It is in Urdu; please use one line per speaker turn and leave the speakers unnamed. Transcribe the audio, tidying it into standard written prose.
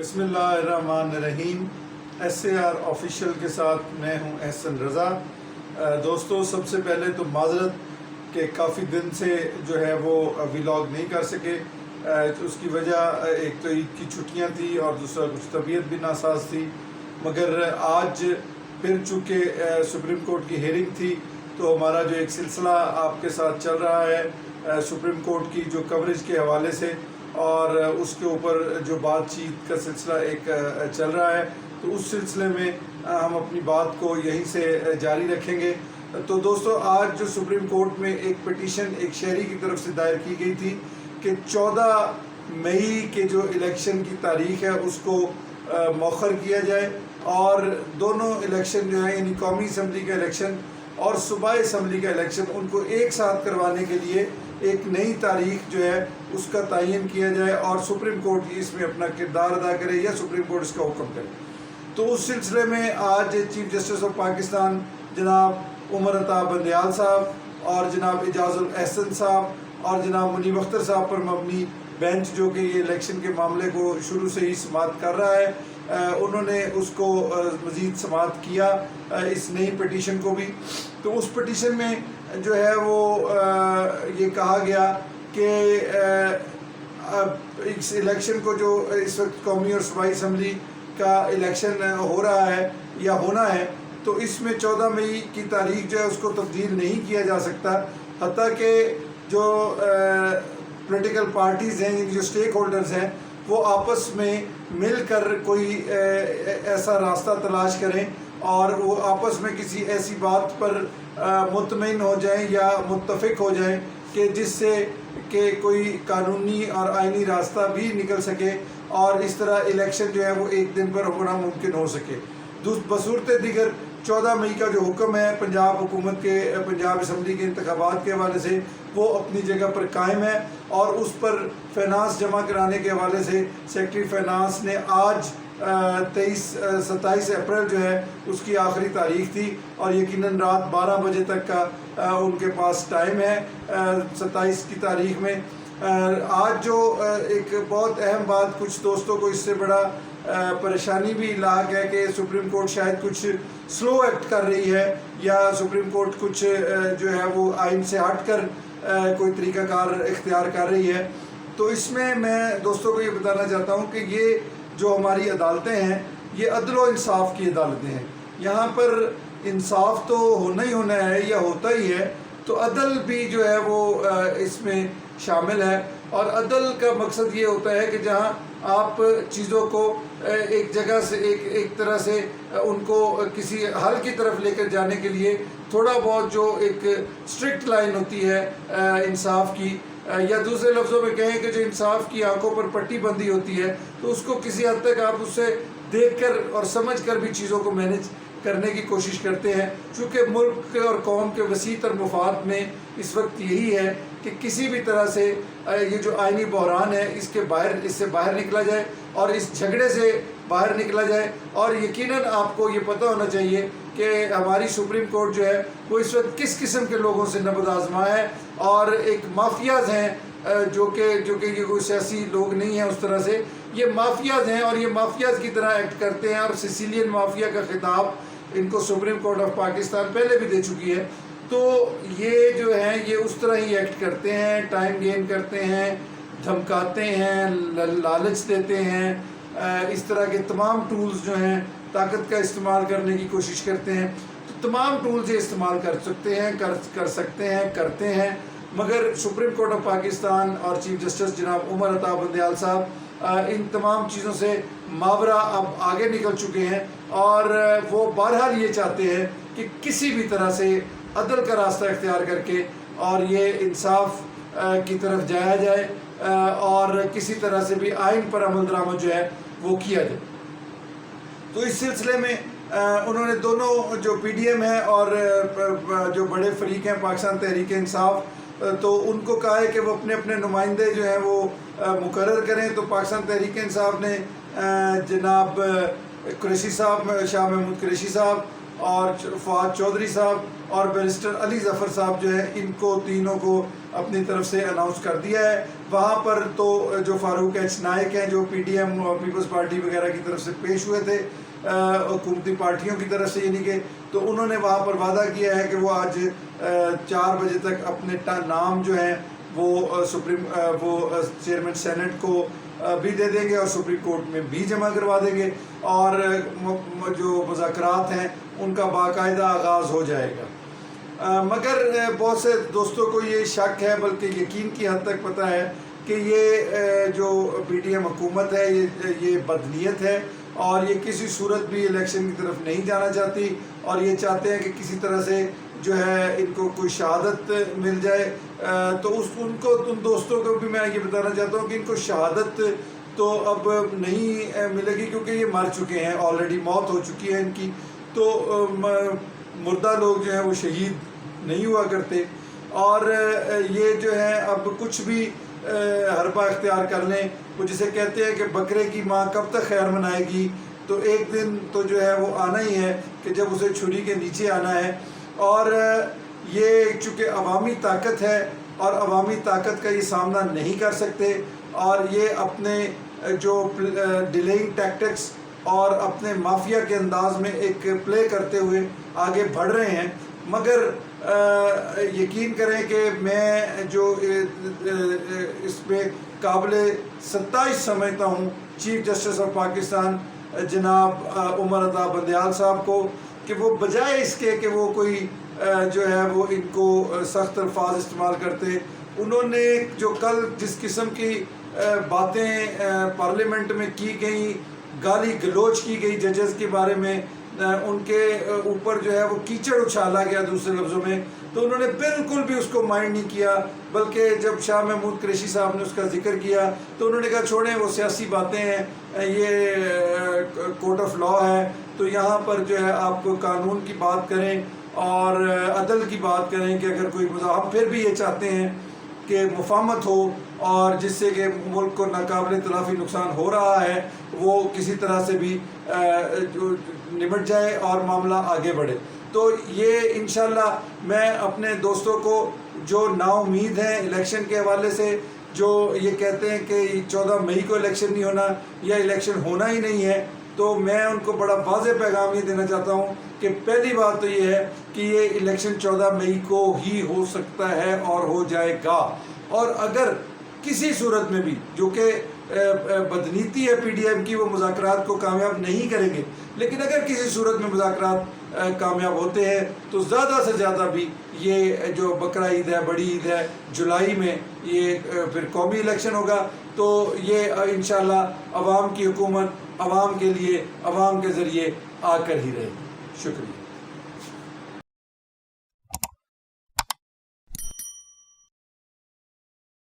بسم اللہ الرحمن الرحیم۔ SAR آفیشیل کے ساتھ میں ہوں احسن رضا۔ دوستو، سب سے پہلے تو معذرت کہ کافی دن سے جو ہے وہ ولاگ نہیں کر سکے۔ اس کی وجہ ایک تو عید کی چھٹیاں تھی اور دوسرا کچھ طبیعت بھی ناساز تھی، مگر آج پھر چونکہ سپریم کورٹ کی ہیئرنگ تھی تو ہمارا جو ایک سلسلہ آپ کے ساتھ چل رہا ہے سپریم کورٹ کی جو کوریج کے حوالے سے، اور اس کے اوپر جو بات چیت کا سلسلہ ایک چل رہا ہے، تو اس سلسلے میں ہم اپنی بات کو یہیں سے جاری رکھیں گے۔ تو دوستو، آج جو سپریم کورٹ میں ایک پٹیشن ایک شہری کی طرف سے دائر کی گئی تھی کہ 14 مئی کے جو الیکشن کی تاریخ ہے اس کو مؤخر کیا جائے، اور دونوں الیکشن جو ہیں یعنی قومی اسمبلی کا الیکشن اور صوبائی اسمبلی کا الیکشن ان کو ایک ساتھ کروانے کے لیے ایک نئی تاریخ جو ہے اس کا تعین کیا جائے، اور سپریم کورٹ اس میں اپنا کردار ادا کرے یا سپریم کورٹ اس کا حکم کرے۔ تو اس سلسلے میں آج چیف جسٹس آف پاکستان جناب عمر عطا بندیال صاحب اور جناب اعجاز الاحسن صاحب اور جناب منیب اختر صاحب پر مبنی بینچ، جو کہ یہ الیکشن کے معاملے کو شروع سے ہی سماعت کر رہا ہے، انہوں نے اس کو مزید سماعت کیا اس نئی پٹیشن کو بھی۔ تو اس پٹیشن میں جو ہے وہ یہ کہا گیا کہ اس الیکشن کو جو اس وقت قومی اور صوبائی اسمبلی کا الیکشن ہو رہا ہے یا ہونا ہے، تو اس میں 14 مئی کی تاریخ جو ہے اس کو تبدیل نہیں کیا جا سکتا، حتیٰ کہ جو پولیٹیکل پارٹیز ہیں، جو سٹیک ہولڈرز ہیں، وہ آپس میں مل کر کوئی ایسا راستہ تلاش کریں اور وہ آپس میں کسی ایسی بات پر مطمئن ہو جائیں یا متفق ہو جائیں کہ جس سے کہ کوئی قانونی اور آئینی راستہ بھی نکل سکے اور اس طرح الیکشن جو ہے وہ ایک دن پر ہونا ممکن ہو سکے۔ بصورت دیگر 14 مئی کا جو حکم ہے پنجاب حکومت کے پنجاب اسمبلی کے انتخابات کے حوالے سے، وہ اپنی جگہ پر قائم ہے، اور اس پر فائنانس جمع کرانے کے حوالے سے سیکرٹری فائنانس نے آج 27 اپریل جو ہے اس کی آخری تاریخ تھی، اور یقیناً رات 12 بجے تک کا ان کے پاس ٹائم ہے 27 کی تاریخ میں۔ آج جو ایک بہت اہم بات، کچھ دوستوں کو اس سے بڑا پریشانی بھی لاحق ہے کہ سپریم کورٹ شاید کچھ سلو ایکٹ کر رہی ہے، یا سپریم کورٹ کچھ جو ہے وہ آئین سے ہٹ کر کوئی طریقہ کار اختیار کر رہی ہے۔ تو اس میں دوستوں کو یہ بتانا چاہتا ہوں کہ یہ جو ہماری عدالتیں ہیں یہ عدل و انصاف کی عدالتیں ہیں، یہاں پر انصاف تو ہونا ہی ہونا ہے یا ہوتا ہی ہے، تو عدل بھی جو ہے وہ اس میں شامل ہے، اور عدل کا مقصد یہ ہوتا ہے کہ جہاں آپ چیزوں کو ایک جگہ سے ایک طرح سے ان کو کسی حل کی طرف لے کر جانے کے لیے تھوڑا بہت جو ایک اسٹرکٹ لائن ہوتی ہے انصاف کی، یا دوسرے لفظوں میں کہیں کہ جو انصاف کی آنکھوں پر پٹی بندی ہوتی ہے، تو اس کو کسی حد تک آپ اس سے دیکھ کر اور سمجھ کر بھی چیزوں کو مینج کرنے کی کوشش کرتے ہیں، چونکہ ملک اور قوم کے وسیع تر مفاد میں اس وقت یہی ہے کہ کسی بھی طرح سے یہ جو آئینی بحران ہے اس سے باہر نکلا جائے اور اس جھگڑے سے باہر نکلا جائے۔ اور یقیناً آپ کو یہ پتہ ہونا چاہیے کہ ہماری سپریم کورٹ جو ہے وہ اس وقت کس قسم کے لوگوں سے نبض آزما ہے، اور ایک مافیاز ہیں جو کہ یہ کوئی سیاسی لوگ نہیں ہیں اس طرح سے، یہ مافیاز ہیں اور یہ مافیاز کی طرح ایکٹ کرتے ہیں، اور سیسیلین مافیا کا خطاب ان کو سپریم کورٹ آف پاکستان پہلے بھی دے چکی ہے۔ تو یہ جو ہیں یہ اس طرح ہی ایکٹ کرتے ہیں، ٹائم گین کرتے ہیں، دھمکاتے ہیں، لالچ دیتے ہیں، اس طرح کے تمام ٹولز جو ہیں طاقت کا استعمال کرنے کی کوشش کرتے ہیں۔ تو تمام ٹولز یہ استعمال کر سکتے ہیں کرتے ہیں، مگر سپریم کورٹ آف پاکستان اور چیف جسٹس جناب عمر عطا بندیال صاحب ان تمام چیزوں سے ماورا اب آگے نکل چکے ہیں، اور وہ بہرحال یہ چاہتے ہیں کہ کسی بھی طرح سے عدل کا راستہ اختیار کر کے اور یہ انصاف کی طرف جایا جائے، اور کسی طرح سے بھی آئین پر عمل درآمد جو ہے وہ کیا جائے۔ تو اس سلسلے میں انہوں نے دونوں جو پی ڈی ایم ہے اور جو بڑے فریق ہیں پاکستان تحریک انصاف، تو ان کو کہا ہے کہ وہ اپنے اپنے نمائندے جو ہیں وہ مقرر کریں۔ تو پاکستان تحریک انصاف نے جناب قریشی صاحب، شاہ محمود قریشی صاحب، اور فواد چودھری صاحب اور بیرسٹر علی ظفر صاحب جو ہے ان کو تینوں کو اپنی طرف سے اناؤنس کر دیا ہے۔ وہاں پر تو جو فاروق ایچ نائک ہیں جو پی ٹی ایم اور پیپلز پارٹی وغیرہ کی طرف سے پیش ہوئے تھے حکومتی پارٹیوں کی طرف سے، یعنی کہ تو انہوں نے وہاں پر وعدہ کیا ہے کہ وہ آج 4 بجے تک اپنے نام جو ہیں وہ چیئرمین سینٹ کو بھی دے دیں گے اور سپریم کورٹ میں بھی جمع کروا دیں گے، اور جو مذاکرات ہیں ان کا باقاعدہ آغاز ہو جائے گا۔ مگر بہت سے دوستوں کو یہ شک ہے، بلکہ یقین کی حد تک پتہ ہے کہ یہ جو پی ٹی ایم حکومت ہے یہ بدنیت ہے اور یہ کسی صورت بھی الیکشن کی طرف نہیں جانا چاہتی، اور یہ چاہتے ہیں کہ کسی طرح سے جو ہے ان کو کوئی شہادت مل جائے۔ تو ان دوستوں کو بھی میں یہ بتانا چاہتا ہوں کہ ان کو شہادت تو اب نہیں ملے گی، کیونکہ یہ مر چکے ہیں، آلریڈی موت ہو چکی ہے ان کی۔ تو مردہ لوگ جو ہیں وہ شہید نہیں ہوا کرتے، اور یہ جو ہے اب کچھ بھی حربہ اختیار کر لیں، وہ جسے کہتے ہیں کہ بکرے کی ماں کب تک خیر منائے گی، تو ایک دن تو جو ہے وہ آنا ہی ہے کہ جب اسے چھری کے نیچے آنا ہے۔ اور یہ چونکہ عوامی طاقت ہے اور عوامی طاقت کا یہ سامنا نہیں کر سکتے، اور یہ اپنے جو ڈیلیئنگ ٹیکٹکس اور اپنے مافیا کے انداز میں ایک پلے کرتے ہوئے آگے بڑھ رہے ہیں۔ مگر یقین کریں کہ میں جو اس میں قابل ستائش سمجھتا ہوں چیف جسٹس آف پاکستان جناب عمر عطا بندیال صاحب کو، کہ وہ بجائے اس کے کہ وہ کوئی جو ہے وہ ان کو سخت الفاظ استعمال کرتے، انہوں نے جو کل جس قسم کی باتیں پارلیمنٹ میں کی گئیں، گالی گلوچ کی گئی ججز کے بارے میں، ان کے اوپر جو ہے وہ کیچڑ اچھالا گیا دوسرے لفظوں میں، تو انہوں نے بالکل بھی اس کو مائنڈ نہیں کیا، بلکہ جب شاہ محمود قریشی صاحب نے اس کا ذکر کیا تو انہوں نے کہا چھوڑیں وہ سیاسی باتیں ہیں، یہ کورٹ آف لاء ہے، تو یہاں پر جو ہے آپ کو قانون کی بات کریں اور عدل کی بات کریں کہ اگر کوئی ہم پھر بھی یہ چاہتے ہیں کہ مفاہمت ہو، اور جس سے کہ ملک کو ناقابل تلافی نقصان ہو رہا ہے وہ کسی طرح سے بھی نمٹ جائے اور معاملہ آگے بڑھے۔ تو یہ انشاءاللہ میں اپنے دوستوں کو جو نا امید ہیں الیکشن کے حوالے سے، جو یہ کہتے ہیں کہ 14 مئی کو الیکشن نہیں ہونا یا الیکشن ہونا ہی نہیں ہے، تو میں ان کو بڑا واضح پیغام یہ دینا چاہتا ہوں کہ پہلی بات تو یہ ہے کہ یہ الیکشن 14 مئی کو ہی ہو سکتا ہے اور ہو جائے گا، اور اگر کسی صورت میں بھی، جو کہ بدنیتی ہے پی ڈی ایم کی، وہ مذاکرات کو کامیاب نہیں کریں گے، لیکن اگر کسی صورت میں مذاکرات کامیاب ہوتے ہیں تو زیادہ سے زیادہ بھی یہ جو بقرہ عید ہے، بڑی عید ہے، جولائی میں یہ پھر قومی الیکشن ہوگا، تو یہ انشاءاللہ عوام کی حکومت عوام کے لیے عوام کے ذریعے آ کر ہی رہے گی۔ شکریہ۔